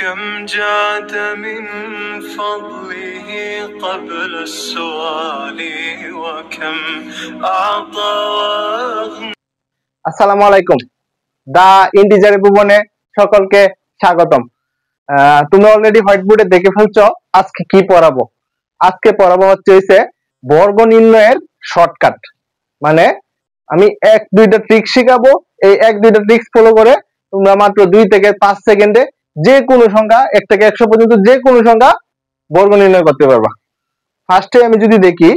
كم جاد من فضله قبل السؤال وكم أعطى وأغنى. আসসালামু আলাইকুম। দা ইন্টিজার ভুবনে সকলকে স্বাগতম। তুমি অলরেডি হোয়াইট বোর্ডে দেখে ফেলছো আজকে কি পড়াবো। আজকে পড়াবো হচ্ছে বর্গ নির্ণয়ের শর্টকাট। মানে আমি এক দুইটা ট্রিক শেখাবো, এই এক দুইটা ট্রিক্স ফলো করে তোমরা মাত্র 2 থেকে 5 সেকেন্ডে যে কোনো সংখ্যা 1 থেকে 100 পর্যন্ত যে কোনো সংখ্যা বর্গ নির্ণয় করতে পারবা। ফার্স্টে আমি যদি দেখি,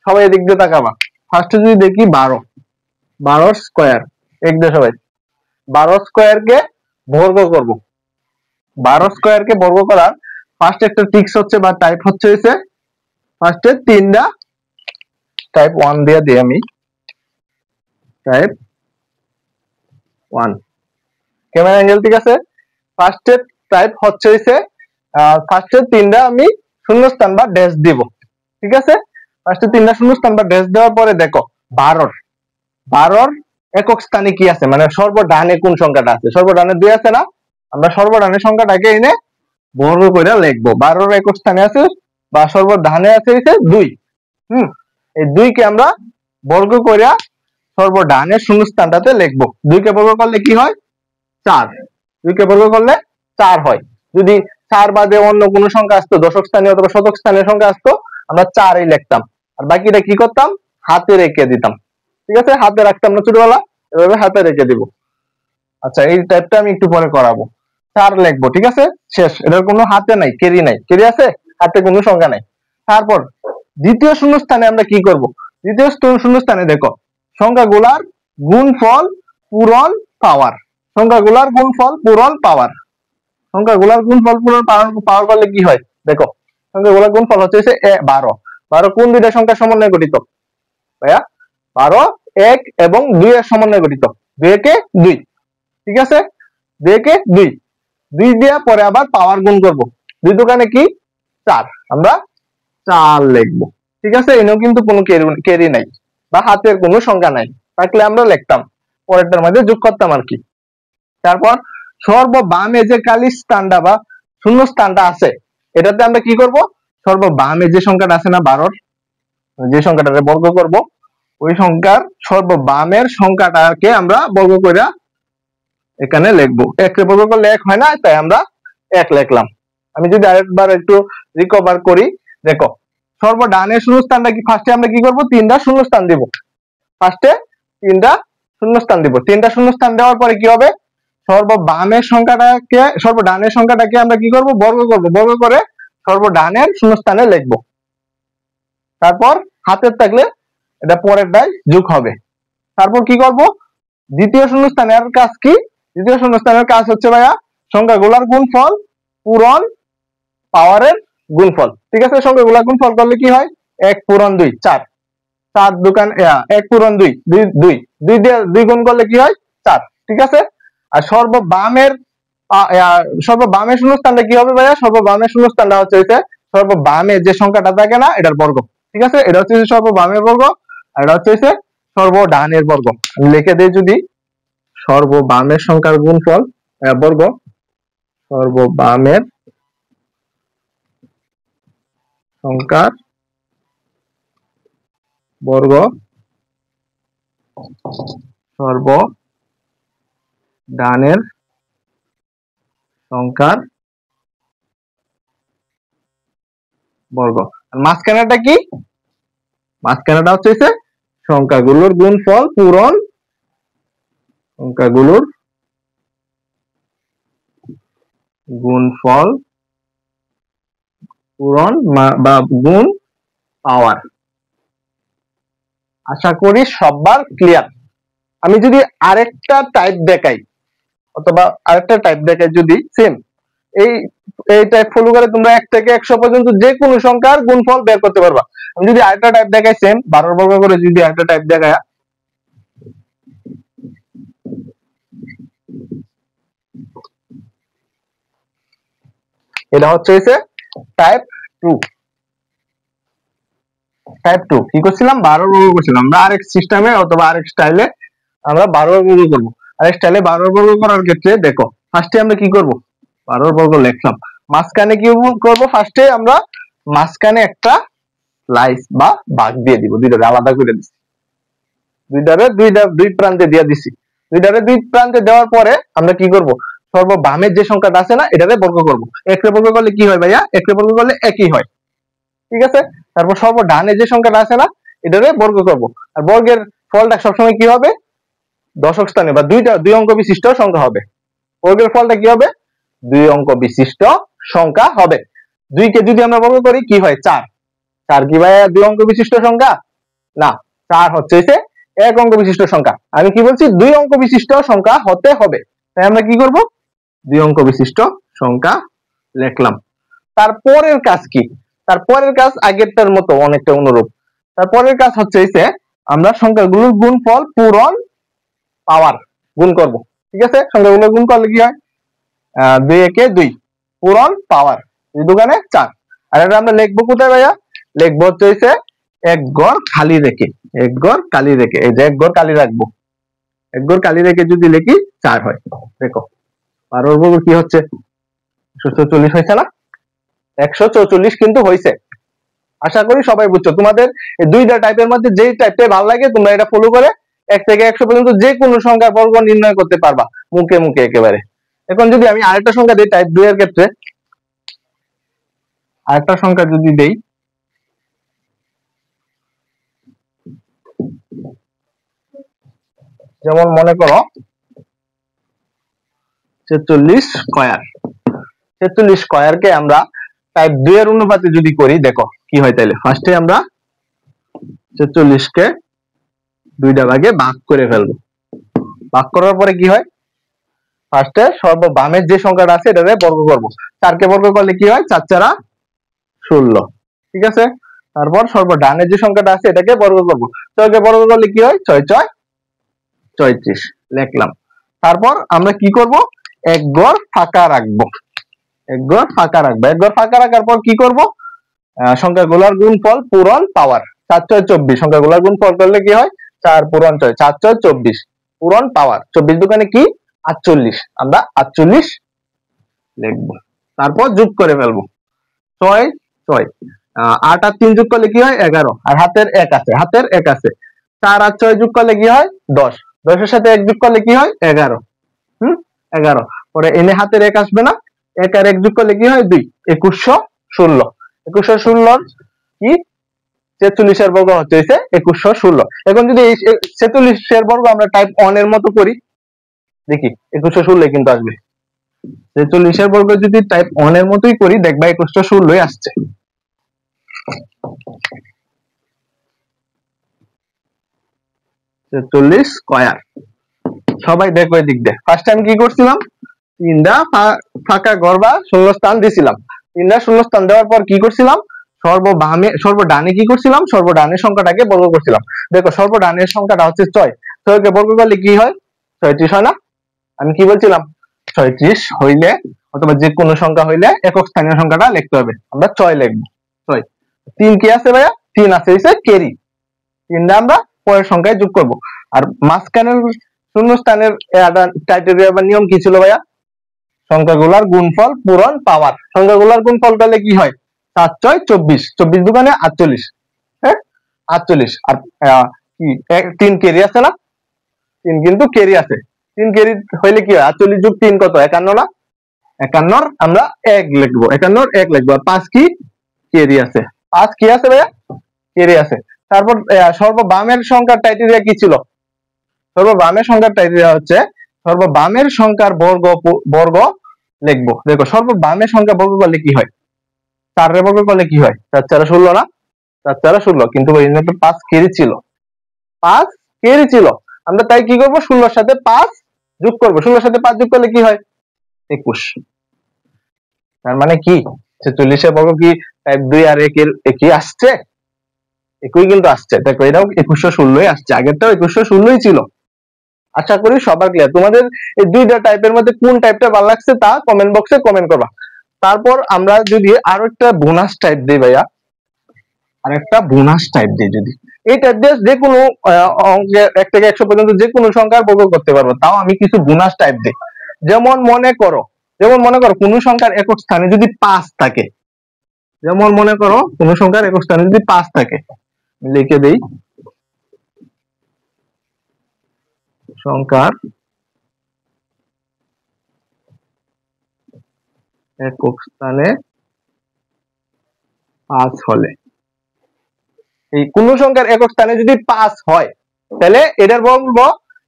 সবাই এদিক দিয়ে তাকাবা। ফার্স্টে যদি দেখি 12 স্কয়ার, এক দিয়ে সবাই 12 স্কয়ারকে বর্গ করব। 12 স্কয়ারকে বর্গ করার ফার্স্ট একটা ট্রিক্স হচ্ছে বা টাইপ হচ্ছে ফার্স্টে তিনটা টাইপ 1 দিয়ে দিই আমি। টাইপ 1 ক্যামেরা অ্যাঙ্গেল ঠিক আছে। ফার্স্টে টাইপ হচ্ছে ফার্স্টে তিনটা আমি শূন্যস্থান বা ড্যাশ দিব। ঠিক আছে, ফার্স্টে তিনটা শূন্যস্থান বা ড্যাশ দেওয়ার পরে দেখো 12 একক স্থানে কি আছে, মানে সর্বডানে কোন সংখ্যাটা আছে। সর্বডানে 2 আছে না, আমরা সর্বডানের সংখ্যাটাকে এনে বর্গ করে লিখবো। 12 একক স্থানে আছে বা সর্বডানে আছে 2। এই 2 কে আমরা বর্গ করে সর্বডানের শূন্যস্থানটাতে লিখবো। 2 কে বর্গ করলে কি হয়? 4। 2 কে বর্গ করলে 4 হয়। যদি 4 বাদে অন্য কোনো সংখ্যা আসতো, দশক স্থানীয় অথবা শতক স্থানীয় সংখ্যা আসতো, আমরা 4ই লিখতাম, আর বাকিটা কি করতাম? হাতে রেখে দিতাম। ঠিক আছে, হাতে রাখতাম না ছোটবেলা, এভাবে হাতে রেখে দিব। আচ্ছা, এই টাইপটা আমি একটু পরে করাবো। 4 লিখবো, ঠিক আছে, শেষ। এটার কোনো হাতে নাই, কেরি নাই। কেরি আছে, হাতে কোনো সংখ্যা নাই। তারপর দ্বিতীয় শূন্যস্থানে আমরা কি করব? দ্বিতীয় শূন্যস্থানে দেখো সংখ্যাগুলার গুণফল পূরণ পাওয়ার। সংখ্যাগুলার গুণফল পূরণ পাওয়ার। সংখ্যাগুলার গুণফল পূরণ পাওয়ার করলে কি হয় দেখো। সংখ্যাগুলার গুণফল হচ্ছে 12। 12 কোন দুইটা সংখ্যা সমন্বয়ে গঠিত ভাইয়া? 12 1 এবং 2 এর সমন্বয়ে গঠিত। 2 কে 2, ঠিক আছে, 2 কে 2, 2 দিয়ে পরে আবার পাওয়ার গুণ করব। 2 দোকানে কি? 4, আমরা 4 লিখবো। ঠিক আছে, এনেও কিন্তু কোনো কেরি নাই বা হাতের কোনো সংখ্যা নাই, থাকলে আমরা লিখতাম, পরেরটার মধ্যে যোগ করতাম আর কি। তারপর সর্ববামে যে খালি স্থানটা বা শূন্য স্থানটা আছে, এটাতে আমরা কি করব? সর্ববামে যে সংখ্যাটা আছে না 12, যে সংখ্যাটাকে বর্গ করব, ওই সংখ্যার সর্ববামের সংখ্যাটাকে আমরা বর্গ করে এখানে লিখবো। 1 কে বর্গ করলে 1 হয় না, তাই আমরা 1 লিখলাম। আমি যদি আরেকবার একটু রিকভার করি, দেখো সর্বডানের শূন্যস্থানটা কি? ফার্স্টে আমরা কি করব? 3টা শূন্যস্থান দিব। ফার্স্টে 3টা শূন্যস্থান দিব। 3টা শূন্যস্থান দেওয়ার পরে কি হবে? সর্ববামের সংখ্যাটাকে, সর্বডানের সংখ্যাটাকে আমরা কি করব? বর্গ করব। বর্গ করে সর্বডানের শূন্যস্থানে লিখব। তারপর হাতের থাকলে এটা পরেরটাই যোগ হবে। তারপর কি করব? দ্বিতীয় শূন্যস্থানের কাজ কি? দ্বিতীয় শূন্যস্থানের কাজ হচ্ছে ভাইয়া সংখ্যাগুলোর গুণফল পূরণ পাওয়ারের গুণফল। ঠিক আছে, সংখ্যাগুলোর গুণফল করলে কি হয়? 1 পূরণ 2 4। 4 দোকান 1 পূরণ 2 2 2 2 দিয়ে 2 গুণ করলে কি হয়? 4। ঠিক আছে, আর সর্ববামের শূন্যস্থানটা কি হবে ভাইয়া? সর্ববামের শূন্যস্থানটা হচ্ছে সর্ববামে যে সংখ্যাটা থাকে না, এটার বর্গ। ঠিক আছে, এটা হচ্ছে সর্ববামের বর্গ, আর এটা হচ্ছে সর্বডানের বর্গ। আমি লিখে দিই, যদি সর্ববামের সংখ্যার গুণফল বর্গ, সর্ববামের সংখ্যার বর্গ সর্বডানের সংখ্যার বর্গ। মাঝখানেটা কি? মাঝখানেটা হচ্ছে সংখ্যাগুলোর গুণফল পূরণ, সংখ্যাগুলোর গুণফল পূরণ বা গুণ পাওয়ার। আশা করি সবার ক্লিয়ার। আমি যদি আরেকটা টাইপ দেখাই, অথবা আরেকটা টাইপ দেখাই, যদি সেম এই টাইপ ফলো করে তোমরা 1 থেকে 100 পর্যন্ত যে কোনো সংখ্যার গুণফল বের করতে পারবা। আমি যদি আরেকটা টাইপ দেখাই, সেম 12 বর্গ করে যদি আরেকটা টাইপ দেখাই, এটা হচ্ছে টাইপ 2। টাইপ 2 কি করছিলাম? 12 বর্গ করছিলাম। আমরা আরেক সিস্টেমে অথবা আরেক স্টাইলে আমরা 12 বর্গ করব। আরেক স্টাইলে 12 বর্গ করার ক্ষেত্রে দেখো ফার্স্টে আমরা কি করব? 12 বর্গ লিখলাম। মাঝখানে কি করব? ফার্স্টে আমরা মাঝখানে একটা স্লাইস বা ভাগ দিয়ে দিব, দুইটারে আলাদা করে দিচ্ছি, দুই প্রান্তে দিয়ে দিছি। দুই প্রান্তে দেওয়ার পরে আমরা কি করব? সর্ব বামের যে সংখ্যাটা আছে না, এটারে বর্গ করব। একরে বর্গ করলে কি হয় ভাইয়া? একরে বর্গ করলে একই হয়, ঠিক আছে। তারপর সর্ব ডানে যে সংখ্যাটা আছে না, এটারে বর্গ করব। আর বর্গের ফলটা সবসময় কি হবে? দশক স্থানে বা দুই অঙ্ক বিশিষ্ট সংখ্যা হবে। বর্গের ফলটা কি হবে? 2 অঙ্ক বিশিষ্ট সংখ্যা হবে। 2 কে যদি আমরা বর্গ করি কি হয়? 4। 4 কি ভাইয়া 2 অঙ্ক বিশিষ্ট সংখ্যা? না, 4 হচ্ছে 1 অঙ্ক বিশিষ্ট সংখ্যা। আমি কি বলছি? 2 অঙ্ক বিশিষ্ট সংখ্যা হতে হবে। তাই আমরা কি করব? 2 অঙ্ক বিশিষ্ট সংখ্যা লিখলাম। তারপরের কাজ কি? তারপরের কাজ আগেরটার মতো অনেকটা অনুরূপ। তারপরের কাজ হচ্ছে আমরা সংখ্যাগুলোর গুণফল, পূরণ, পাওয়ার গুণ করব, ঠিক আছে। সংখ্যাগুলো গুণ করলে কি হয়? 2 একে 2, পূরণ, পাওয়ার, 2 দুগুণে 4। আর এটা আমরা লিখবো কোথায় ভাইয়া? লিখবো হচ্ছে এক ঘর খালি রেখে, এক ঘর খালি রেখে, এই যে এক ঘর খালি রাখবো, এক ঘর খালি রেখে যদি লিখি 4 হয়। দেখো 12 বর্গ কি হচ্ছে? 144 হয়েছে না? 144 কিন্তু হয়েছে। আশা করি সবাই বুঝছো। তোমাদের এই দুইটা টাইপের মধ্যে যেই টাইপটা ভালো লাগে তোমরা এটা ফলো করে 1 থেকে 100 পর্যন্ত যে কোনো সংখ্যার বর্গ নির্ণয় করতে পারবা মুখে মুখে একেবারে। এখন যদি আমি আরেকটা সংখ্যা দিই টাইপ 2 এর ক্ষেত্রে, আরেকটা সংখ্যা যদি দেই, যেমন মনে করো 46 স্কয়ার। 46 স্কয়ারকে আমরা টাইপ 2 এর অনুপাতে যদি করি, দেখো কি হয়। তাইলে ফার্স্টে আমরা 46 কে দুইটা ভাগে ভাগ করে ফেলবো। ভাগ করার পরে কি হয়? ফার্স্টে সর্ববামের যে সংখ্যাটা আছে এটাকে বর্গ করব। 4 কে বর্গ করলে কি হয়? 4 4 16, ঠিক আছে। তারপর সর্বডানের যে সংখ্যাটা আছে এটাকে বর্গ করব। 6 কে বর্গ করলে কি হয়? 6 6 34 লিখলাম। তারপর আমরা কি করব? এক ঘর ফাঁকা রাখবো, এক ঘর ফাঁকা রাখবো। এক ঘর ফাঁকা রাখার পর কি করব? সংখ্যাগুলোর গুণফল, পূরণ, পাওয়ার। 4 6 24, সংখ্যাগুলোর গুণফল করলে কি হয়? 4 পূরণ 6, 4 6 24, পূরণ, পাওয়ার। 24 দুগুণে কি? 48, আমরা 48 লিখবো। তারপর যোগ করে ফেলবো, 6 6, 8 আর 3 যোগ করলে কি হয়? 11, আর হাতের 1 আছে, হাতের 1 আছে। 4 আর 6 যোগ করলে কি হয়? 10, 10 এর সাথে 1 যোগ করলে কি হয়? 11, 11। পরে এনে হাতের 1 আসবে না, 1 আর 1 যোগ করলে কি হয়? 2, 2116। 2116 কি? 46 এর বর্গ হচ্ছে 2116। এখন যদি এই 46 এর বর্গ আমরা টাইপ 1 এর মতো করি, দেখি 2116 কিন্তু আসবে। 46 এর বর্গ যদি টাইপ 1 এর মতোই করি, দেখবা 2116 আসছে। 46 স্কয়ার। সবাই দেখো এদিক দিয়ে। ফার্স্ট টাইম কি করছিলাম? 3টা ফাঁকা ঘর বা শূন্যস্থান দিছিলাম। 3টা শূন্যস্থান দেওয়ার পর কি করছিলাম? সর্বডানে কি করছিলাম? সর্বডানের সংখ্যাটাকে বর্গ করছিলাম। দেখো সর্বডানের সংখ্যাটা হচ্ছে 6, 6 কে বর্গ করলে কি হয়? 36 হয় না? আমি কি বলছিলাম? 36 হইলে অথবা যে কোনো সংখ্যা হইলে একক স্থানীয় সংখ্যাটা লিখতে হবে। আমরা 6 লিখবো। 6, 3 কি আছে ভাইয়া? 3 আছে কেরি। 3টা আমরা পরের সংখ্যায় যোগ করব। আর মাঝখানের শূন্যস্থানের ক্রাইটেরিয়া বা নিয়ম কি ছিল ভাইয়া? সংখ্যাগুলোর গুণফল, পূরণ, পাওয়ার। সংখ্যাগুলোর গুণফল করলে কি হয়? 7 6 24, 24 দুগুণে 48, হ্যাঁ 48। আর কি 3 কেরি আছে না? 3 কিন্তু কেরি আছে। 3 কেরি হইলে কি হয়? 48 যোগ 3 কত? 51 না? 51 আমরা 1 লিখবো, 51 1 লিখবো। আর 5 কি? কেরি আছে। 5 কি আছে ভাইয়া? কেরি আছে। তারপর সর্ববামের সংখ্যার ক্রাইটেরিয়া কি ছিল? সর্ববামের সংখ্যার ক্রাইটেরিয়া হচ্ছে সর্ববামের সংখ্যার বর্গ লিখবো। দেখো সর্ববামের সংখ্যা বর্গ করলে কি হয়? 4 এর বর্গ করলে কি হয়? 4 4 16 না? 4 4 16, কিন্তু ওইখানে তো 5 কেরি ছিল, 5 কেরি ছিল। আমরা তাই কি করব? 16 এর সাথে 5 যোগ করব। 16 এর সাথে 5 যোগ করলে কি হয়? 21। তার মানে কি 46 এর বর্গ কি টাইপ 2 আর 1 এর একই আসছে? একই কিন্তু আসছে। দেখো এটাও 2116 আসছে, আগেরটাও 2116 ছিল। আশা করি সবার ক্লিয়ার। তোমাদের এই দুইটা টাইপের মধ্যে কোন টাইপটা ভালো লাগছে তা কমেন্ট বক্সে কমেন্ট করবা। তারপর আমরা যদি আরো একটা বোনাস টাইপ দিই ভাইয়া, আরেকটা বোনাস টাইপ দিই, যদি এই টাইপ দিয়ে যে কোনো অঙ্কের 1 থেকে 100 পর্যন্ত যে কোনো সংখ্যার বর্গ করতে পারবো, তাও আমি কিছু বোনাস টাইপ দিই। যেমন মনে করো যেমন মনে করো কোন সংখ্যার একক স্থানে যদি 5 থাকে, যেমন মনে করো কোন সংখ্যার একক স্থানে যদি 5 থাকে, লিখে দেই সংখ্যার একক স্থানে 5 হলে, এই কোন সংখ্যার একক স্থানে যদি 5 হয় তাহলে এটার বর্গ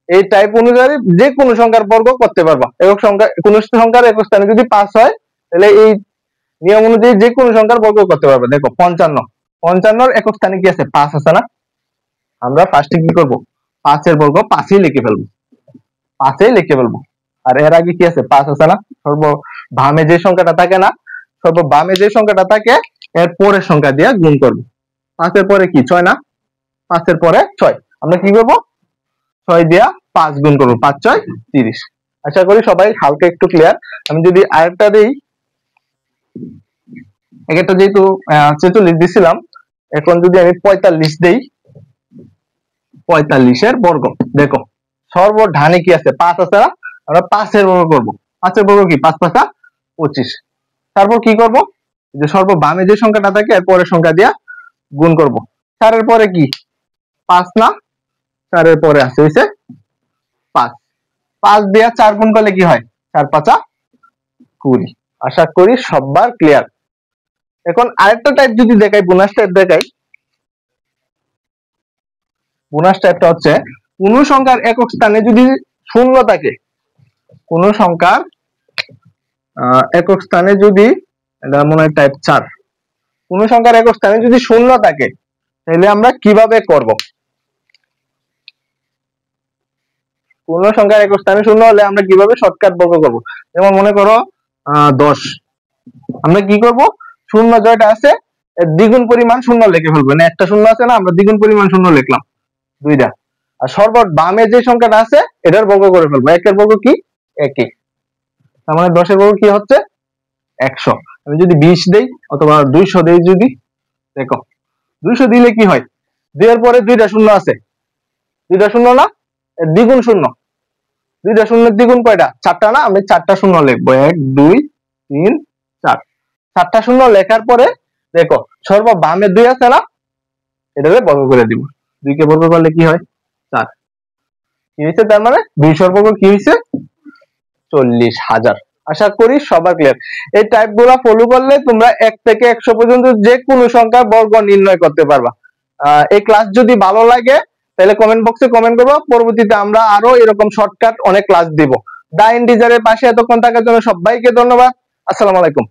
এই টাইপ অনুযায়ী যে কোনো সংখ্যার বর্গ করতে পারবা। একক সংখ্যা কোন সংখ্যার একক স্থানে যদি 5 হয় তাহলে এই নিয়ম অনুযায়ী যে কোনো সংখ্যার বর্গ করতে পারবে। দেখো 55 একক স্থানে কি আছে? 5 আছে না? আমরা ফার্স্টে কি করব? 5 এর বর্গ 5ই লিখে ফেলবো, 5ই লিখে ফেলবো। আর এর আগে কি আছে? 5 আছে না? সর্ব বামে যে সংখ্যাটা থাকে না, সর্ব বামে যে সংখ্যাটা থাকে এর পরের সংখ্যা দিয়ে গুণ করব। 5 এর পরে কি 6 না? 5 এর পরে 6, আমরা কি করব? 6 দিয়া 5 গুণ করব, 5 6 30। আশা করি সবাই হালকা একটু ক্লিয়ার। আমি যদি আরেকটা দেই, একটা যেহেতু 46 দিছিলাম, এখন যদি আমি 45 দেই, 45 এর বর্গ, দেখো সর্ব ডানে কি আছে? 5 আছে না? আমরা 5 এর বর্গ করব। 5 এর বর্গ কি? 5 5 25। তারপর কি করব? যে সর্ব বামে যে সংখ্যাটা থাকে এর পরের সংখ্যা দিয়া গুণ করব। 4 এর পরে কি 5 না? 4 এর পরে আছে হইছে 5। 5 দিয়া 4 গুণ করলে কি হয়? 4 5 20। আশা করি সবার ক্লিয়ার। এখন আরেকটা টাইপ যদি দেখাই, বোনাস টাইপ দেখাই। বোনাস টাইপটা হচ্ছে কোন সংখ্যার একক স্থানে যদি শূন্য থাকে, কোন সংখ্যার একক স্থানে যদি, এটা মনে হয় টাইপ 4, কোন সংখ্যার একক স্থানে যদি শূন্য থাকে তাহলে আমরা কিভাবে করব? কোন সংখ্যার একক স্থানে শূন্য হলে আমরা কিভাবে শর্টকাট বর্গ করব? যেমন মনে করো 10, আমরা কি করব? শূন্য যেটা আছে এর দ্বিগুণ পরিমাণ শূন্য লিখে ফেলবো। না একটা শূন্য আছে না, আমরা দ্বিগুণ পরিমাণ শূন্য লিখলাম, 2টা। আর সর্বট বামে যে সংখ্যাটা আছে এটার বর্গ করে ফেলবো। 1 এর বর্গ কি? 1ই। তার মানে 10 এর বর্গ কি হচ্ছে? 100। আমি যদি 20 দেই অথবা 200 দেই, যদি দেখো 200 দিলে কি হয়? 2 এর পরে 2টা শূন্য আছে, 2টা শূন্য না? এর দ্বিগুণ শূন্য। 2টা শূন্যের দ্বিগুণ কয়টা? 4টা না? আমি 4টা শূন্য লিখবো, 1 2 3 4। 4টা শূন্য লেখার পরে দেখো সর্ব বামে 2 আছে না, এটাকে বর্গ করে দিব। 2 কে বর্গ করলে কি হয়? 4। কি হয়েছে? তার মানে 200 বর্গ কি হয়েছে? 40,000। আশা করি সবার ক্লিয়ার। এই টাইপ গুলা ফলো করলে তোমরা 1 থেকে 100 পর্যন্ত যে কোনো সংখ্যার বর্গ নির্ণয় করতে পারবা। এই ক্লাস যদি ভালো লাগে তাহলে কমেন্ট বক্সে কমেন্ট করবো। পরবর্তীতে আমরা আরো এরকম শর্টকাট অনেক ক্লাস দিব। দা ইন্টিজারের পাশে এতক্ষণ থাকার জন্য সবাইকে ধন্যবাদ। আসসালামু আলাইকুম।